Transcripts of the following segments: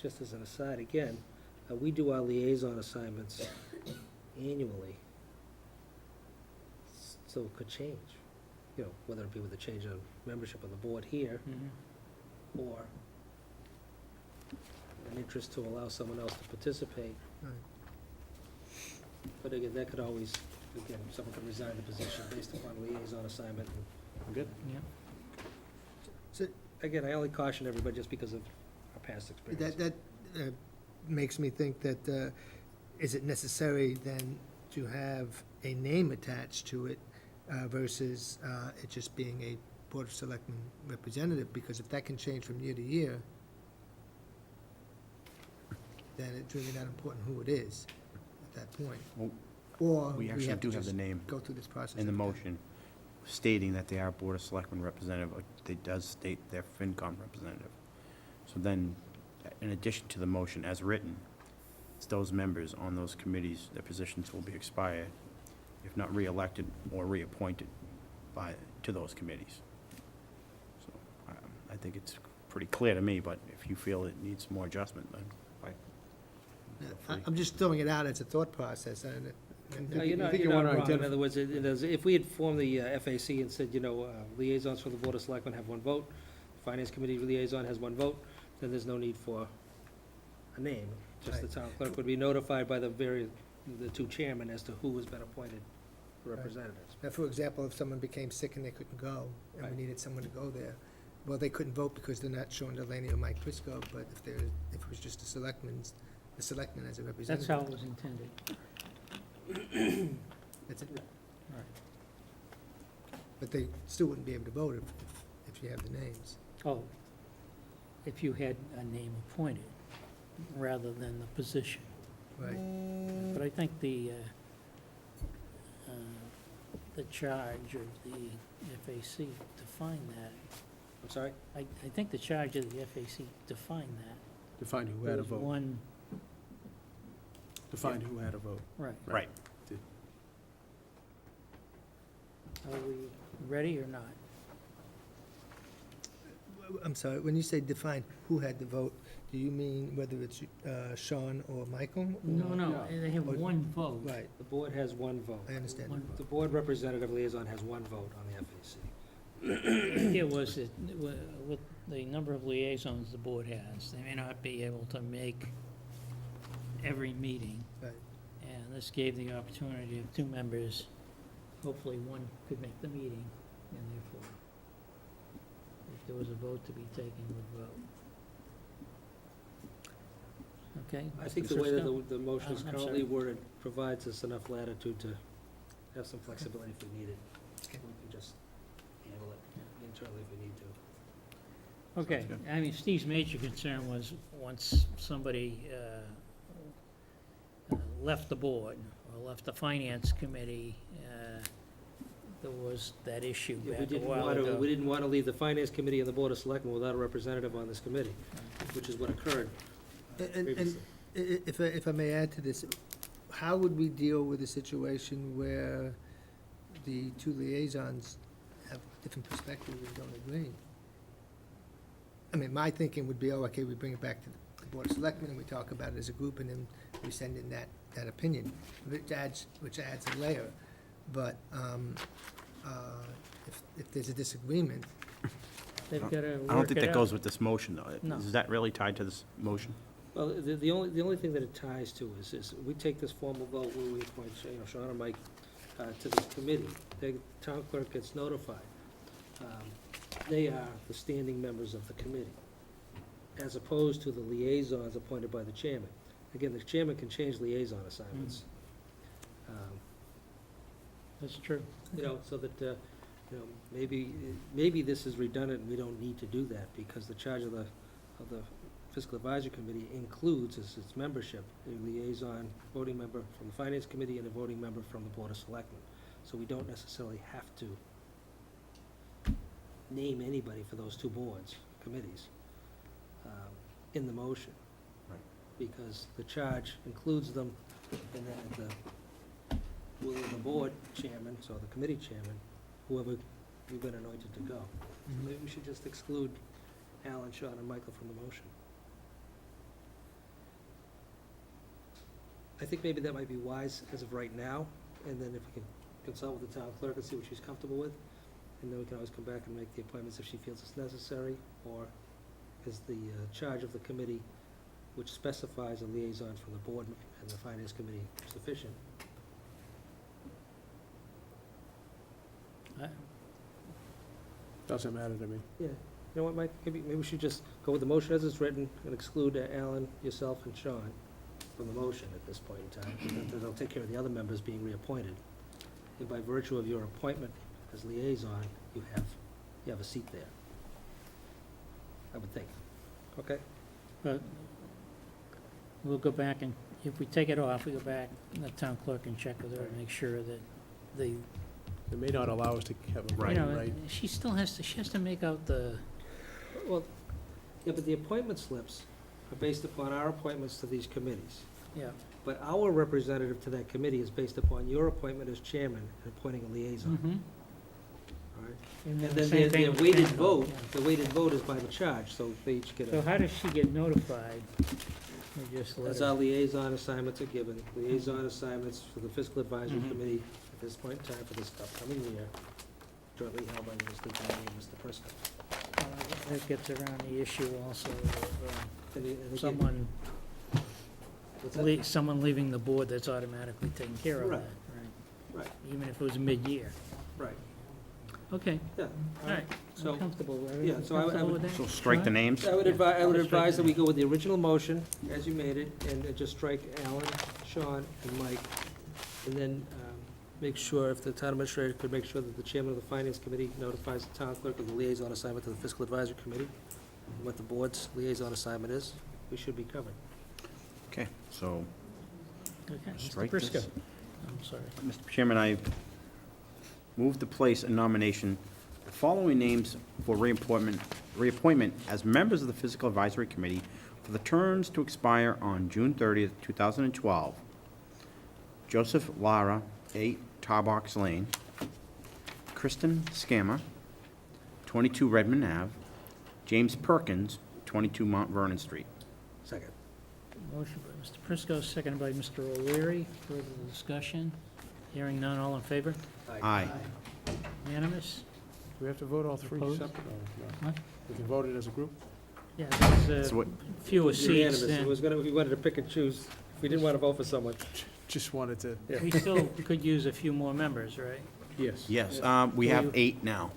just as an aside, again, we do our liaison assignments annually. So it could change, you know, whether it be with a change of membership on the board here, or an interest to allow someone else to participate. Right. But again, that could always, again, someone could resign the position based upon liaison assignment. Good. Yeah. So Again, I only caution everybody just because of our past experience. that makes me think that, is it necessary then to have a name attached to it versus it just being a Board of Selectmen representative? Because if that can change from year to year, then it's really not important who it is at that point. Well, Or We actually have to do have the just name go through this process. in the again. motion stating that they are Board of Selectmen representative. It does state their FinCom representative. So then, in addition to the motion as written, it's those members on those committees, their positions will be expired if not re-elected or reappointed to those committees. So I think it's pretty clear to me, but if you feel it needs more adjustment, then Yeah, feel free. I'm just throwing it out as a thought process, and No, you're not, think you're you not wanna wrong. In identif- other words, it is, if we had formed the FAC and said, you know, liaisons for the Board of Selectmen have one vote, Finance Committee liaison has one vote, then there's no need for a name. Just the town clerk would be notified by the two chairmen as to who has been appointed representatives. now, for example, if someone became sick and they couldn't go, and Right. we needed someone to go there, well, they couldn't vote because they're not Sean Delaney or Mike Prisco, but if it was just the selectmen as a That's representative. how it was intended. That's it. Right. But they still wouldn't be able to vote if you have the names. Oh, if you had a name appointed, rather than the position. Right. But I think the charge of the FAC defined that. I'm sorry? I think the charge of the FAC defined that. Define who There had a was vote. one, Define who had a vote. right. Right. Are we ready or not? I'm sorry, when you say define who had the vote, do you mean whether it's Sean or Michael? No, no, they have Or- one vote. Right, The board has one vote. I understand. One The board representative liaison has one vote on the FAC. The idea was that with the number of liaisons the board has, they may not be able to make every meeting. Right. And this gave the opportunity of two members, hopefully one could make the meeting, and therefore, if there was a vote to be taken, would vote. Okay? I think Mr. the way that Cisco? the motion is I'm currently sorry. worded provides us enough latitude to have some flexibility if we need it. Okay. We can just handle it internally if we need to. Okay, Sounds good. I mean, Steve's major concern was, once somebody left the board, or left the finance committee, there was that issue Yeah, back a while We ago. didn't want to leave the finance committee and the board of selectmen without a representative on this committee, which is what occurred And previously. if I may add to this, how would we deal with a situation where the two liaisons have different perspectives and don't agree? I mean, my thinking would be, oh, okay, we bring it back to the Board of Selectmen, and we talk about it as a group, and then we send in that opinion, which adds a layer. But if there's a disagreement, They've got to I don't work think it that out. goes with this motion, though. No. Is that really tied to this motion? Well, the only thing that it ties to is we take this formal vote where we appoint, you know, Sean and Mike to this committee. The town clerk gets notified. They are the standing members of the committee, as opposed to the liaisons appointed by the chairman. Again, the chairman can change liaison assignments. That's true. You know, so that, you know, maybe this is redundant, and we don't need to do that, because the charge of the Fiscal Advisory Committee includes as its membership, a liaison voting member from the Finance Committee and a voting member from the Board of Selectmen. So we don't necessarily have to name anybody for those two boards, committees, in the motion. Right. Because the charge includes them, and then at the will of the board chairman, so the committee chairman, whoever we've been anointed to go. Maybe we should just exclude Alan, Sean, and Michael from the motion. I think maybe that might be wise as of right now, and then if we can consult with the town clerk and see what she's comfortable with, and then we can always come back and make the appointments if she feels it's necessary, or is the charge of the committee, which specifies a liaison from the board and the finance committee, sufficient? Doesn't matter to me. Yeah, you know what, Mike, maybe we should just go with the motion as it's written and exclude Alan, yourself, and Sean from the motion at this point in time. And then they'll take care of the other members being reappointed. And by virtue of your appointment as liaison, you have a seat there. I would think. Okay? But we'll go back and, if we take it off, we go back, and the town clerk and check with her and make sure that they, They may not allow us to have a you Right. voting know, right. she still has to make out the, Well, yeah, but the appointment slips are based upon our appointments to these committees. yeah. But our representative to that committee is based upon your appointment as chairman and appointing a liaison, Mhm. all right? And And the then same their thing with weighted FinCom, vote, yeah. the weighted vote is by the charge, so they each get So a, how does she get notified? We just let as her. our liaison assignments are given, liaison assignments for the fiscal advisory Mhm. committee at this point in time for this upcoming year, jointly held by Mr. Downey and Mr. Prisco. That gets around the issue also of And they someone, What's that? someone leaving the board that's automatically taking care of Right. that, right? Right. Even if it was mid-year. Right, Okay, yeah. all right. So, I'm comfortable, yeah, everyone so I would- comfortable with that? So strike the Sean? names? I would Yeah, advise, I would I'll strike advise that we that. go with the original motion, as you made it, and just strike Alan, Sean, and Mike. And then make sure, if the town administrator could make sure that the chairman of the finance committee notifies the town clerk of the liaison assignment to the fiscal advisory committee, and what the board's liaison assignment is, we should be covered. Okay, so, Okay, Mr. strike Prisco. this. I'm sorry. Mr. Chairman, I move to place in nomination the following names for reappointment as members of the Physical Advisory Committee for the terms to expire on June 30th, 2012. Joseph Lara, 8 Tarbox Lane. Kristen Scammer, 22 Redmond Ave. James Perkins, 22 Mount Vernon Street. Second. Motion by Mr. Prisco, seconded by Mr. O'Leary. Further discussion? Hearing none, all in favor? Aye. Unanimous? Do we have to vote all three Opposed? separate? or no? What? We can vote it as a group? Yeah, there's So what, fewer seats Unanimous. It than, was gonna, we wanted to pick and choose, if we didn't want to vote for someone. Just wanted to, Yeah. we still could use a few more members, right? yes. yes, we Will have you- 8 now.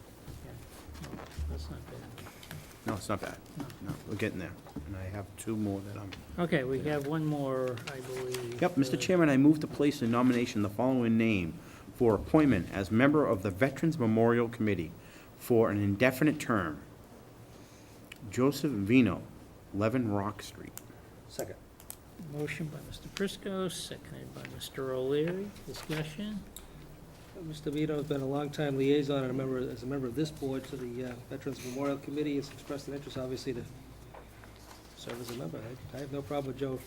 That's not bad. No, it's not bad. No, we're getting there. And I have 2 more that I'm... Okay, we have one more, I believe. Yep, Mr. Chairman, I move to place in nomination the following name for appointment as member of the Veterans Memorial Committee for an indefinite term. Joseph Vino, 11 Rock Street. Second. Motion by Mr. Prisco, seconded by Mr. O'Leary. Discussion? Mr. Vito has been a longtime liaison and as a member of this board to the Veterans Memorial Committee. Has expressed an interest, obviously, to serve as a member. I have no problem with Joe.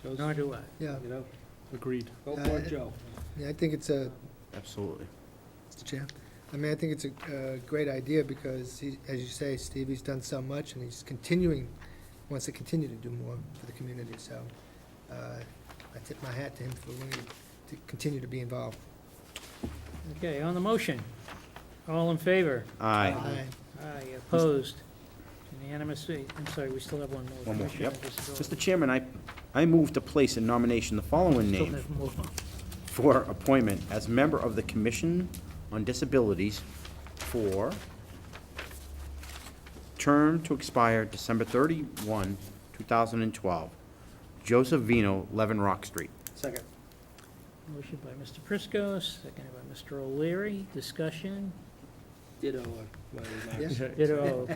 Joe's, Nor do I. Yeah, you know, Agreed. go for it, Joe. yeah, I think it's a, Absolutely. Mr. Chair, I mean, I think it's a great idea because he, as you say, Steve, he's done so much and he's continuing, wants to continue to do more for the community, so I tip my hat to him for willing to continue to be involved. Okay, on the motion, all in favor? Aye. Aye, opposed? Unanimous, I'm sorry, we still have one more. One more, Commissioner yep. Disability. Mr. Chairman, I move to place in nomination the following Still name have more. for appointment as member of the Commission on Disabilities for term to expire December 31, 2012. Joseph Vino, 11 Rock Street. Second. Motion by Mr. Prisco, seconded by Mr. O'Leary. Discussion? Ditto my remarks. Yes? Ditto.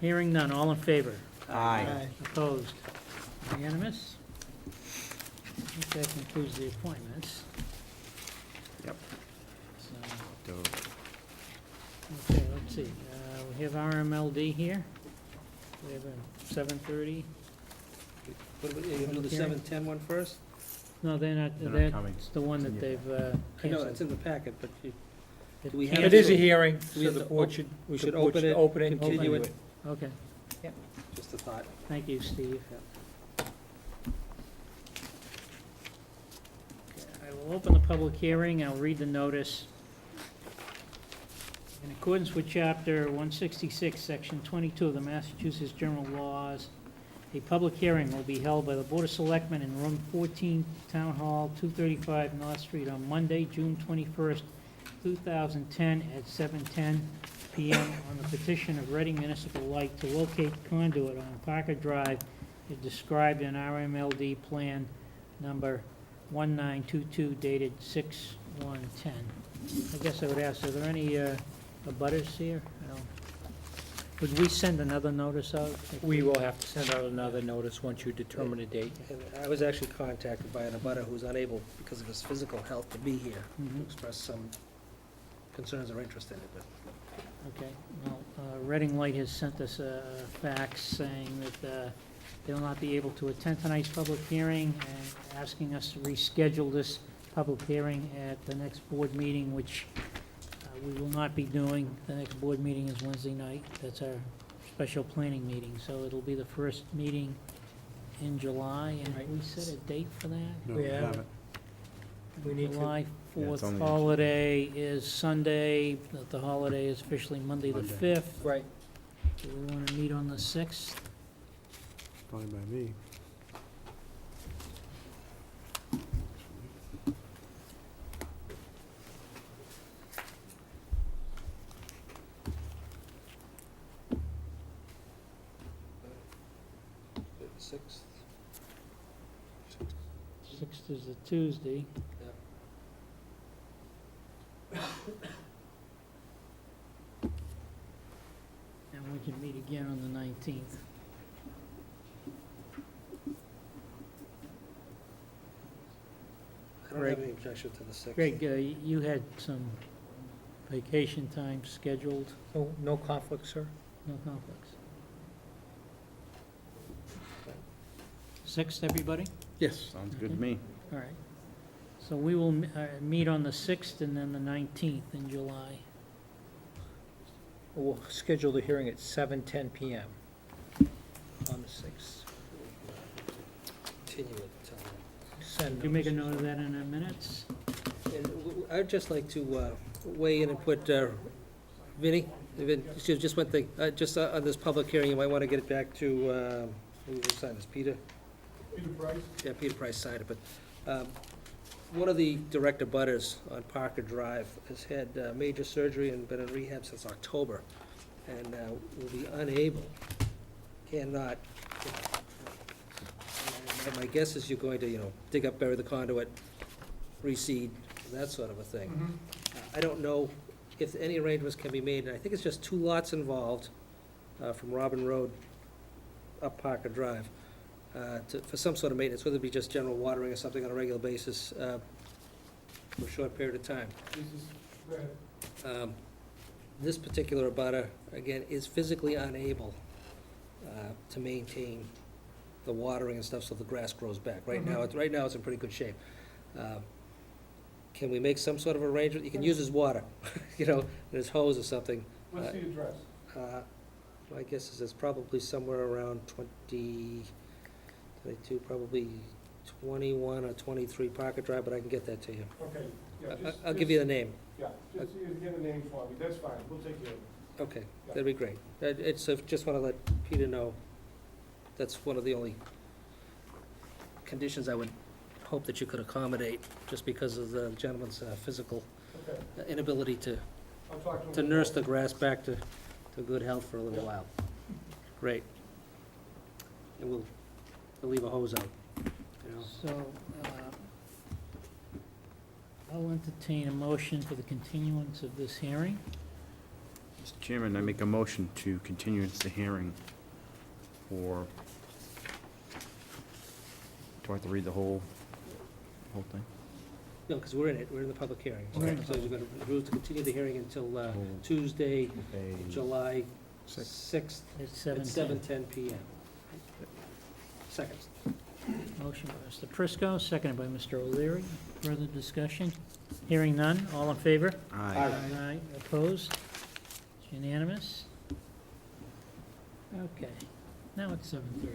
Hearing none, all in favor? Aye. Opposed? Unanimous? I think that concludes the appointments. Yep. So, okay, let's see, we have RMLD here. We have a 7:30. What about, you gonna do the Hearing. 7:10 one first? No, they're not, They're not coming. that's the one that they've I know, canceled. it's in the packet, but do we They've have It to- is a hearing, we so have the to board op- should. we the should board open it, Open it, and continue continue it. it. Okay, Just a thought. thank you, Steve. I will open the public hearing, I'll read the notice. In accordance with Chapter 166, Section 22 of the Massachusetts General Laws, a public hearing will be held by the Board of Selectmen in Room 14, Town Hall, 235 North Street, on Monday, June 21st, 2010, at 7:10 PM on the petition of Reading Municipal Light to locate conduit on Parker Drive as described in RMLD Plan Number 1922 dated 6/1/10. I guess I would ask, are there any abutters here? I don't- Would we send another notice out? We will have to send out another notice once you determine a date. And I was actually contacted by an abutter who's unable, because of his physical health, to be here, to Mhm. express some concerns or interest in it, but Okay, well, Reading Light has sent us a fax saying that they will not be able to attend tonight's public hearing and asking us to reschedule this public hearing at the next board meeting, which we will not be doing. The next board meeting is Wednesday night. That's our special planning meeting, so it'll be the first meeting in July, and Right. we set a date for that? No, We we have- haven't. We need to, July Yeah, it's 4th only- holiday is Sunday, the holiday is officially Monday the Monday. 5th. right, Do we want to meet on the 6th? Fine by me. the 6th. 6th is a Tuesday. And we can meet again on the 19th. I don't have any objection to the 6th. Greg, you had some vacation time scheduled, no conflict, sir? no conflicts? 6th, everybody? Yes. Sounds good to me. All right. So we will meet on the 6th and then the 19th in July. We'll schedule the hearing at 7:10 PM on the 6th. Continue it till. Send Did you make a note of that in our minutes? And I'd just like to weigh in and put, Vinnie, just one thing, just on this public hearing, you might want to get it back to, who signed this, Peter? Peter Price? Yeah, Peter Price signed it, but one of the direct abutters on Parker Drive has had major surgery and been in rehab since October, and will be unable, cannot, my guess is you're going to, dig up, bury the conduit, reseed, that sort of a thing. I don't know if any arrangements can be made, and I think it's just 2 lots involved from Robin Road up Parker Drive, for some sort of maintenance, whether it be just general watering or something on a regular basis for a short period of time. This particular abutter, again, is physically unable to maintain the watering and stuff so the grass grows back. Right now, it's in pretty good shape. Can we make some sort of arrangement? You can use his water, in his hose or something. What's the address? My guess is it's probably somewhere around 22, probably 21 or 23 Parker Drive, but I can get that to you. Okay, yeah, I'll give you the name. Yeah, just get a name for me, that's fine, we'll take care of it. Okay, that'd be great. Just want to let Peter know, that's one of the only conditions I would hope that you could accommodate, just because of the gentleman's physical Okay, inability to I'll talk to him. nurse the grass back to good health for a little while. Great. And we'll leave a hose out, So, I'll entertain a motion for the continuance of this hearing. Mr. Chairman, I make a motion to continue the hearing for, do I have to read the whole thing? No, because we're in the public hearing. We're in the So you're going to move to continue the hearing until Tuesday, July 6th At at 7:10. 7:10 PM. Second. Motion by Mr. Prisco, seconded by Mr. O'Leary. Further discussion? Hearing none, all in favor? Aye. Aye. Opposed? It's unanimous. Okay, now it's 7:30.